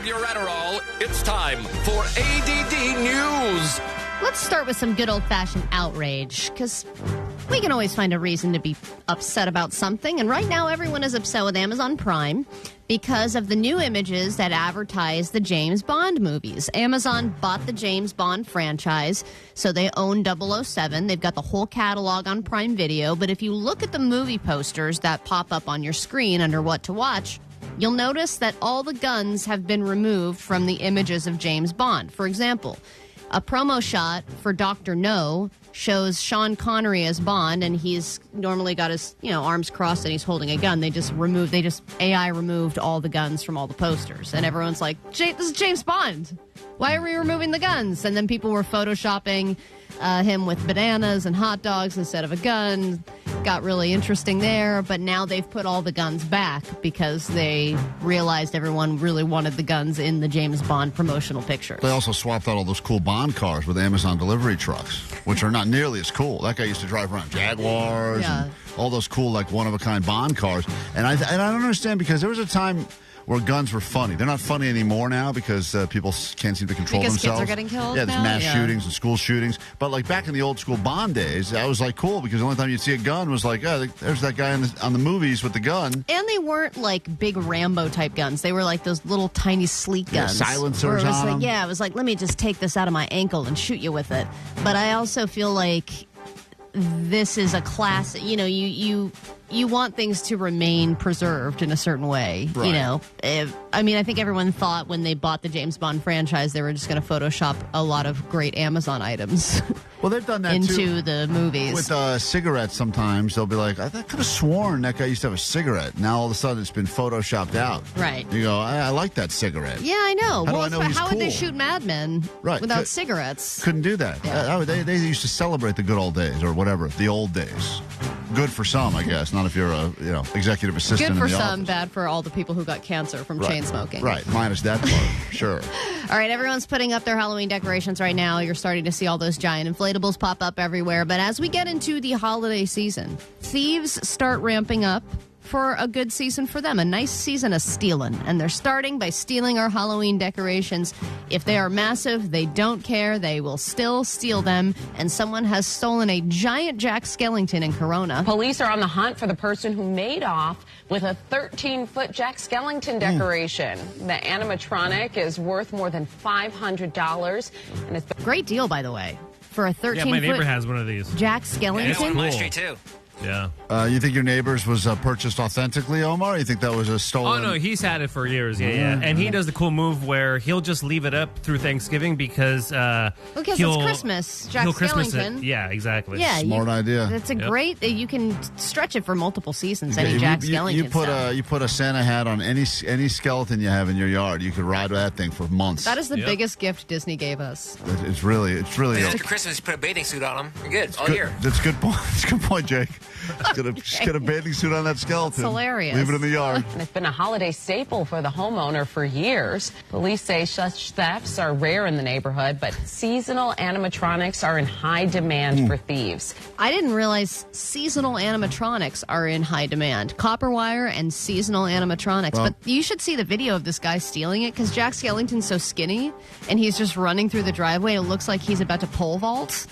grab your Adderall. It's time for A.D.D. News. Let's start with some good old-fashioned outrage, because we can always find a reason to be upset about something. And right now, everyone is upset with Amazon Prime because of the new images that advertise the James Bond movies. Amazon bought the James Bond franchise, so they own 007. They've got the whole catalog on Prime Video. But if you look at the movie posters that pop up on your screen under What to Watch, you'll notice that all the guns have been removed from the images of James Bond. For example, a promo shot for Dr. No shows Sean Connery as Bond, and he's normally got his, arms crossed and he's holding a gun. AI removed all the guns from all the posters. And everyone's like, this is James Bond. Why are we removing the guns? And then people were photoshopping him with bananas and hot dogs instead of a gun. Got really interesting there, but now they've put all the guns back because they realized everyone really wanted the guns in the James Bond promotional pictures. They also swapped out all those cool Bond cars with Amazon delivery trucks, which are not nearly as cool. That guy used to drive around Jaguars and all those cool, one-of-a-kind Bond cars. And I don't understand, because there was a time where guns were funny. They're not funny anymore now because people can't seem to control themselves. Because kids are getting killed Yeah, there's now? mass shootings and school shootings. But back in the old school Bond days, that was cool, because the only time you'd see a gun was there's that guy on the movies with the gun. And they weren't big Rambo type guns. They were those little tiny sleek guns. Silencers on them. Yeah, it was let me just take this out of my ankle and shoot you with it. But I also feel like this is a class, you want things to remain preserved in a certain way. Right. I think everyone thought when they bought the James Bond franchise, they were just going to Photoshop a lot of great Amazon items. Well, they've done that into the movies. With cigarettes, sometimes they'll be like, I could have sworn that guy used to have a cigarette. Now all of a sudden it's been Photoshopped out. Right. You go, I like that cigarette. Yeah, I know. How would they shoot Mad Men without cigarettes? Couldn't do that. Yeah. They used to celebrate the good old days, or whatever, the old days. Good for some, I guess. Not if you're a executive assistant. Good for in the some, office. bad for all the people who got cancer from chain smoking. Right, minus that part, sure. All right, everyone's putting up their Halloween decorations right now. You're starting to see all those giant inflatables pop up everywhere. But as we get into the holiday season, thieves start ramping up for a good season for them, a nice season of stealing. And they're starting by stealing our Halloween decorations. If they are massive, they don't care. They will still steal them. And someone has stolen a giant Jack Skellington in Corona. Police are on the hunt for the person who made off with a 13-foot Jack Skellington decoration. The animatronic is worth more than $500. And it's great deal, by the way, for a 13-foot. Yeah, my neighbor has one of these. Jack Skellington. It's on my street, too. Yeah. You think your neighbor's was purchased authentically, Omar? Or you think that was a stolen? Oh, no, he's had it for years, yeah. And he does the cool move where he'll just leave it up through Thanksgiving because it's Christmas, Jack Skellington. Yeah, stuff. Yeah, smart idea. It's a great. You can stretch it for multiple seasons. Any Jack Skellington you put a Santa hat on any skeleton you have in your yard. You could ride that thing for months. That is the biggest gift Disney gave us. It's really. After Christmas, you put a bathing suit on him. You're good all year. That's a good point. That's a good point, Jake. Just get a bathing suit on that skeleton. That's hilarious. Leave it in the yard. And it's been a holiday staple for the homeowner for years. Police say such thefts are rare in the neighborhood, but seasonal animatronics are in high demand for thieves. I didn't realize seasonal animatronics are in high demand. Copper wire and seasonal animatronics. Well, but you should see the video of this guy stealing it, because Jack Skellington's so skinny, and he's just running through the driveway. It looks like he's about to pole vault.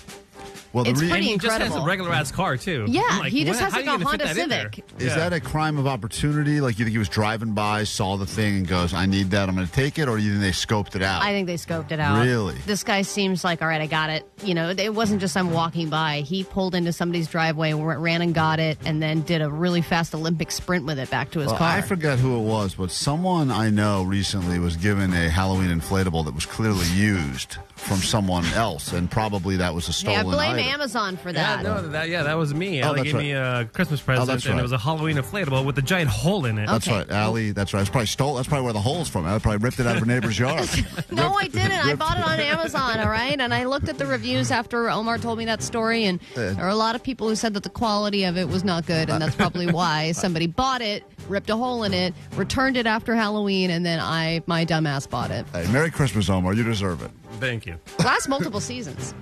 Well, it's pretty and he incredible. just has a regular-ass car, too. Yeah, he just has how like are you a gonna fit Honda that in Civic. there? Is that a crime of opportunity? You think he was driving by, saw the thing, and goes, I need that, I'm going to take it? Or do you think they scoped it out? I think they scoped it out. Really? This guy seems like, all right, I got it. It wasn't just I'm walking by. He pulled into somebody's driveway, ran and got it, and then did a really fast Olympic sprint with it back to his car. I forget who it was, but someone I know recently was given a Halloween inflatable that was clearly used from someone else, and probably that was a stolen item. I blame item. Amazon for that. That was me. Oh, Allie that's gave me a Christmas present, and it was a Halloween inflatable with a giant hole in it. That's right, Allie. That's right. It's probably stole. That's probably where the hole's from. I probably ripped it out of her neighbor's yard. No, I didn't. I bought it on Amazon, all right? And I looked at the reviews after Omar told me that story, and there are a lot of people who said that the quality of it was not good, and that's probably why somebody bought it, ripped a hole in it, returned it after Halloween, and then my dumbass bought it. Hey, Merry Christmas, Omar. You deserve it. Thank you. Last multiple seasons.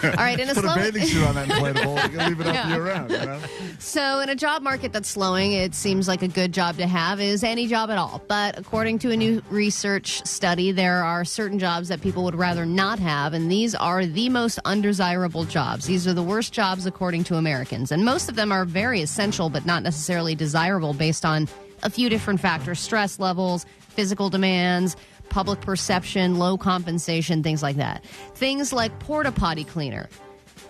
All right, in a Put put a bathing suit on that inflatable. You can leave it up year-round, you know? So in a job market that's slowing, it seems like a good job to have is any job at all. But according to a new research study, there are certain jobs that people would rather not have, and these are the most undesirable jobs. These are the worst jobs according to Americans. And most of them are very essential, but not necessarily desirable based on a few different factors: stress levels, physical demands, public perception, low compensation, things like that. Things like porta potty cleaner,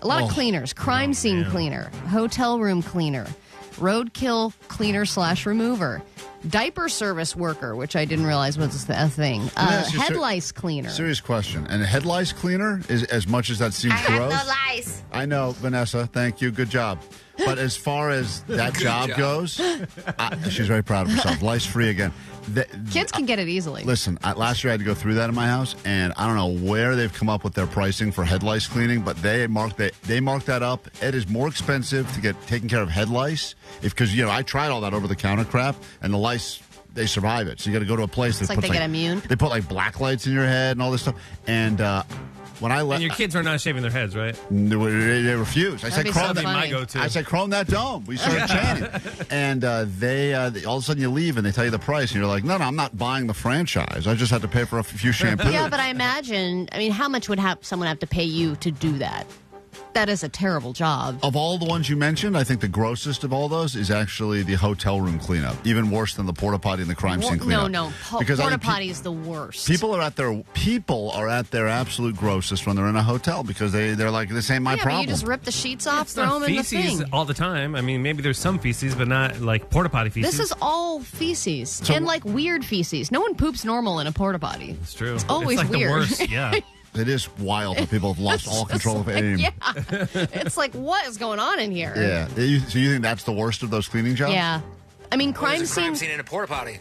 a lot of cleaners, crime scene cleaner, hotel room cleaner, roadkill cleaner / remover, diaper service worker, which I didn't realize was a thing, head lice cleaner. Serious question. And a head lice cleaner, is as much as that seems gross. I have no lice. I know, Vanessa. Thank you. Good job. But as far as that job goes, she's very proud of herself. Lice-free again. Kids can get it easily. Listen, last year I had to go through that in my house, and I don't know where they've come up with their pricing for head lice cleaning, but they marked that up. It is more expensive to get taken care of head lice because I tried all that over-the-counter crap, and the lice, they survive it. So you got to go to a place that puts they get immune. They put like black lights in your head and all this stuff. And when I left, and your kids are not shaving their heads, right? They refuse. I said, "Chrome my go-to." I said, "Chrome that dome." We started chanting, and they all of a sudden you leave and they tell you the price, and you're like, "No, I'm not buying the franchise. I just had to pay for a few shampoos." Yeah, but I mean, how much would someone have to pay you to do that? That is a terrible job. Of all the ones you mentioned, I think the grossest of all those is actually the hotel room cleanup. Even worse than the porta potty and the crime scene cleanup. No. Porta potty is the worst. People are at their absolute grossest when they're in a hotel because they're like, this ain't my problem. You just rip the sheets off, throw them in the feces thing. All the time. I mean, maybe there's some feces, but not like porta potty feces. This is all feces and like weird feces. No one poops normal in a porta potty. It's true. It's always like weird. The worst. Yeah. It is wild that people have lost all control of aim. Yeah. It's like, what is going on in here? Yeah. So you think that's the worst of those cleaning jobs? Yeah. I mean, crime There's a crime scene in a porta potty.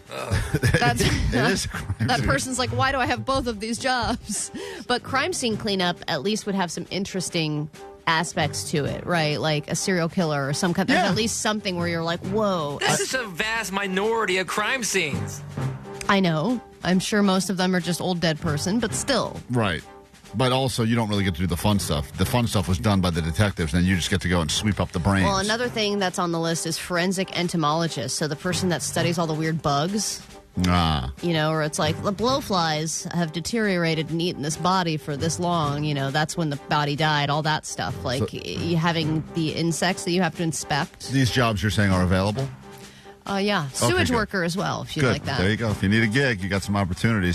That's, it is a crime that scene. person's like, why do I have both of these jobs? But crime scene cleanup at least would have some interesting aspects to it, right? Like a serial killer or some kind. There's at least something where you're like, whoa. This is a vast minority of crime scenes. I know. I'm sure most of them are just old dead person, but still. Right. But also, you don't really get to do the fun stuff. The fun stuff was done by the detectives, and you just get to go and sweep up the brains. Well, another thing that's on the list is forensic entomologist. So the person that studies all the weird bugs. Where it's like the blowflies have deteriorated and eaten this body for this long. That's when the body died. All that stuff, like you having the insects that you have to inspect. These jobs you're saying are available? Yeah, sewage worker as well. If you like that. There you go. If you need a gig, you got some opportunities.